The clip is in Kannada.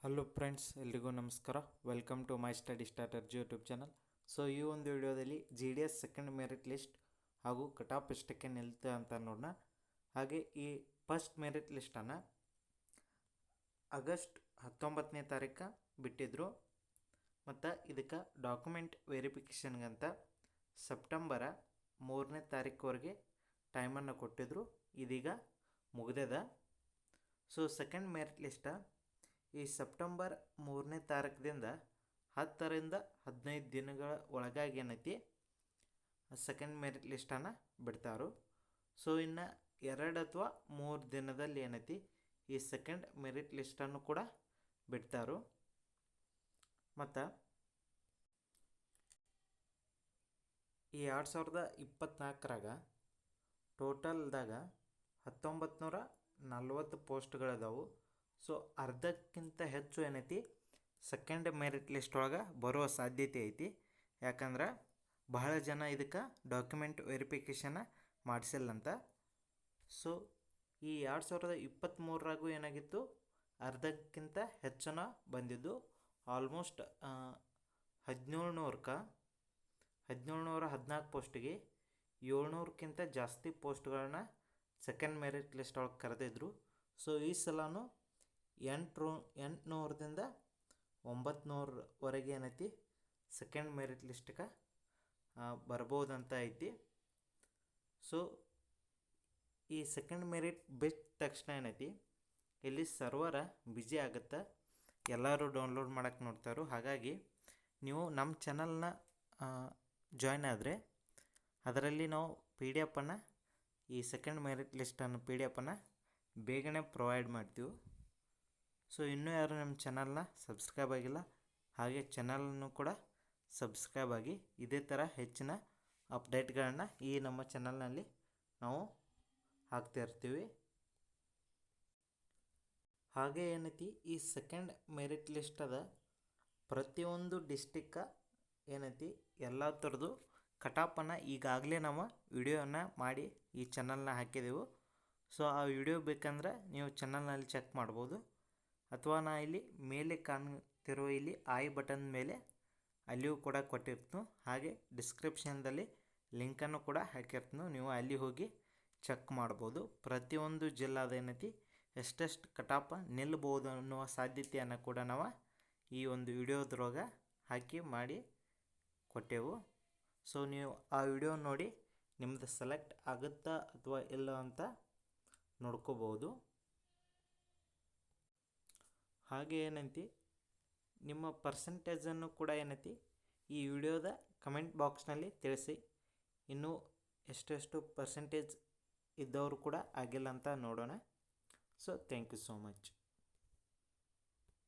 ಹಲೋ ಫ್ರೆಂಡ್ಸ್, ಎಲ್ರಿಗೂ ನಮಸ್ಕಾರ. Welcome to my study starter YouTube channel. So ಈ ಒಂದು ವಿಡಿಯೋದಲ್ಲಿ GDS ಸೆಕೆಂಡ್ ಮೆರಿಟ್ ಲಿಸ್ಟ್ ಹಾಗೂ ಕಟ್ ಆಫ್ ಎಷ್ಟಕ್ಕೆ ನಿಲ್ತೆ ಅಂತ ನೋಡೋಣ. ಹಾಗೆ ಈ ಫಸ್ಟ್ ಮೆರಿಟ್ ಲಿಸ್ಟನ್ನು ಆಗಸ್ಟ್ 19ನೇ ತಾರೀಕು ಬಿಟ್ಟಿದ್ರು ಮತ್ತು ಇದಕ್ಕೆ ಡಾಕ್ಯುಮೆಂಟ್ ವೆರಿಫಿಕೇಷನ್ಗಂತ ಸೆಪ್ಟೆಂಬರ 3ನೇ ತಾರೀಕುವರೆಗೆ ಟೈಮನ್ನು ಕೊಟ್ಟಿದ್ರು. ಇದೀಗ ಮುಗಿದದ. ಸೊ ಸೆಕೆಂಡ್ ಮೆರಿಟ್ ಲಿಸ್ಟ ಈ ಸೆಪ್ಟೆಂಬರ್ 3ನೇ ತಾರೀಕದಿಂದ 10ರಿಂದ 15 ದಿನಗಳ ಒಳಗಾಗಿ ಏನೈತಿ ಸೆಕೆಂಡ್ ಮೆರಿಟ್ ಲಿಸ್ಟನ್ನು ಬಿಡ್ತಾರು. ಸೊ ಇನ್ನು 2 ಅಥವಾ 3 ದಿನದಲ್ಲಿ ಏನೈತಿ ಈ ಸೆಕೆಂಡ್ ಮೆರಿಟ್ ಲಿಸ್ಟನ್ನು ಕೂಡ ಬಿಡ್ತಾರು. ಮತ್ತು ಈ 2024ರಾಗ ಟೋಟಲ್ದಾಗ 1940 ಪೋಸ್ಟ್ಗಳದಾವು. ಸೊ ಅರ್ಧಕ್ಕಿಂತ ಹೆಚ್ಚು ಏನೈತಿ ಸೆಕೆಂಡ್ ಮೆರಿಟ್ ಲಿಸ್ಟ್ ಒಳಗೆ ಬರುವ ಸಾಧ್ಯತೆ ಐತಿ. ಯಾಕಂದ್ರೆ ಬಹಳ ಜನ ಇದಕ್ಕೆ ಡಾಕ್ಯುಮೆಂಟ್ ವೆರಿಫಿಕೇಷನ್ನ ಮಾಡಿಸಿಲ್ಲಂತ. ಸೊ ಈ 2023ರಾಗೂ ಏನಾಗಿತ್ತು, ಅರ್ಧಕ್ಕಿಂತ ಹೆಚ್ಚನ ಬಂದಿದ್ದು. ಆಲ್ಮೋಸ್ಟ್ 1714 ಪೋಸ್ಟಿಗೆ 700ಕ್ಕಿಂತ ಜಾಸ್ತಿ ಪೋಸ್ಟ್ಗಳನ್ನ ಸೆಕೆಂಡ್ ಮೆರಿಟ್ ಲಿಸ್ಟ್ ಒಳಗೆ ಕರೆದಿದ್ರು. ಸೊ ಈ ಸಲನೂ 800ದಿಂದ 900ವರೆಗೆ ಏನೈತಿ ಸೆಕೆಂಡ್ ಮೆರಿಟ್ ಲಿಸ್ಟ್ಗೆ ಬರ್ಬೋದಂತ ಐತಿ. ಸೊ ಈ ಸೆಕೆಂಡ್ ಮೆರಿಟ್ ಬಿಟ್ಟ ತಕ್ಷಣ ಏನೈತಿ ಇಲ್ಲಿ ಸರ್ವರ ಬ್ಯುಸಿ ಆಗುತ್ತೆ, ಎಲ್ಲರೂ ಡೌನ್ಲೋಡ್ ಮಾಡೋಕ್ಕೆ ನೋಡ್ತಾರೋ. ಹಾಗಾಗಿ ನೀವು ನಮ್ಮ ಚಾನಲ್ನ ಜಾಯ್ನ್ ಆದರೆ ಅದರಲ್ಲಿ ನಾವು PDF ಈ ಸೆಕೆಂಡ್ ಮೆರಿಟ್ ಲಿಸ್ಟನ್ನು PDF ಬೇಗನೆ ಪ್ರೊವೈಡ್ ಮಾಡ್ತೀವಿ. ಸೊ ಇನ್ನೂ ಯಾರು ನಮ್ಮ ಚಾನಲ್ನ ಸಬ್ಸ್ಕ್ರೈಬ್ ಆಗಿಲ್ಲ, ಹಾಗೆ ಚಾನಲನ್ನು ಕೂಡ ಸಬ್ಸ್ಕ್ರೈಬ್ ಆಗಿ. ಇದೇ ಥರ ಹೆಚ್ಚಿನ ಅಪ್ಡೇಟ್ಗಳನ್ನು ಈ ನಮ್ಮ ಚಾನಲ್ನಲ್ಲಿ ನಾವು ಹಾಕ್ತಾ ಇರ್ತೀವಿ. ಹಾಗೆ ಏನೈತಿ ಈ ಸೆಕೆಂಡ್ ಮೆರಿಟ್ ಲಿಸ್ಟ್ ಅದ ಪ್ರತಿಯೊಂದು ಡಿಸ್ಟಿಕ್ಕ ಏನೈತಿ ಎಲ್ಲ ಥರದ್ದು ಕಟಾಪನ್ನು ಈಗಾಗಲೇ ನಾವು ವಿಡಿಯೋನ ಮಾಡಿ ಈ ಚಾನಲ್ನ ಹಾಕಿದೆವು. ಸೊ ಆ ವಿಡಿಯೋ ಬೇಕಂದ್ರೆ ನೀವು ಚಾನಲ್ನಲ್ಲಿ ಚೆಕ್ ಮಾಡ್ಬೋದು, ಅಥವಾ ನಾ ಇಲ್ಲಿ ಮೇಲೆ ಕಾಣ್ತಿರೋ ಇಲ್ಲಿ ಐ ಬಟನ್ ಮೇಲೆ ಅಲ್ಲಿಯೂ ಕೂಡ ಕೊಟ್ಟಿರ್ತೀನಿ. ಹಾಗೆ ಡಿಸ್ಕ್ರಿಪ್ಷನ್ದಲ್ಲಿ ಲಿಂಕನ್ನು ಕೂಡ ಹಾಕಿರ್ತೀನಿ, ನೀವು ಅಲ್ಲಿ ಹೋಗಿ ಚೆಕ್ ಮಾಡ್ಬೋದು. ಪ್ರತಿಯೊಂದು ಜಿಲ್ಲಾದ ಏನೈತಿ ಎಷ್ಟೆಷ್ಟು ಕಟಾಪ ನಿಲ್ಬೋದು ಅನ್ನುವ ಸಾಧ್ಯತೆಯನ್ನು ಕೂಡ ನಾವು ಈ ಒಂದು ವಿಡಿಯೋದ್ರೊಳಗೆ ಹಾಕಿ ಮಾಡಿ ಕೊಟ್ಟೆವು. ಸೊ ನೀವು ಆ ವಿಡಿಯೋ ನೋಡಿ ನಿಮ್ಮದು ಸೆಲೆಕ್ಟ್ ಆಗುತ್ತಾ ಅಥವಾ ಇಲ್ಲ ಅಂತ ನೋಡ್ಕೋಬೋದು. ಹಾಗೆ ಏನೈತಿ ನಿಮ್ಮ ಪರ್ಸೆಂಟೇಜನ್ನು ಕೂಡ ಏನೈತಿ ಈ ವಿಡಿಯೋದ ಕಮೆಂಟ್ ಬಾಕ್ಸ್ನಲ್ಲಿ ತಿಳಿಸಿ. ಇನ್ನೂ ಎಷ್ಟೆಷ್ಟು ಪರ್ಸೆಂಟೇಜ್ ಇದ್ದವರು ಕೂಡ ಆಗಿಲ್ಲ ಅಂತ ನೋಡೋಣ. So thank you so much.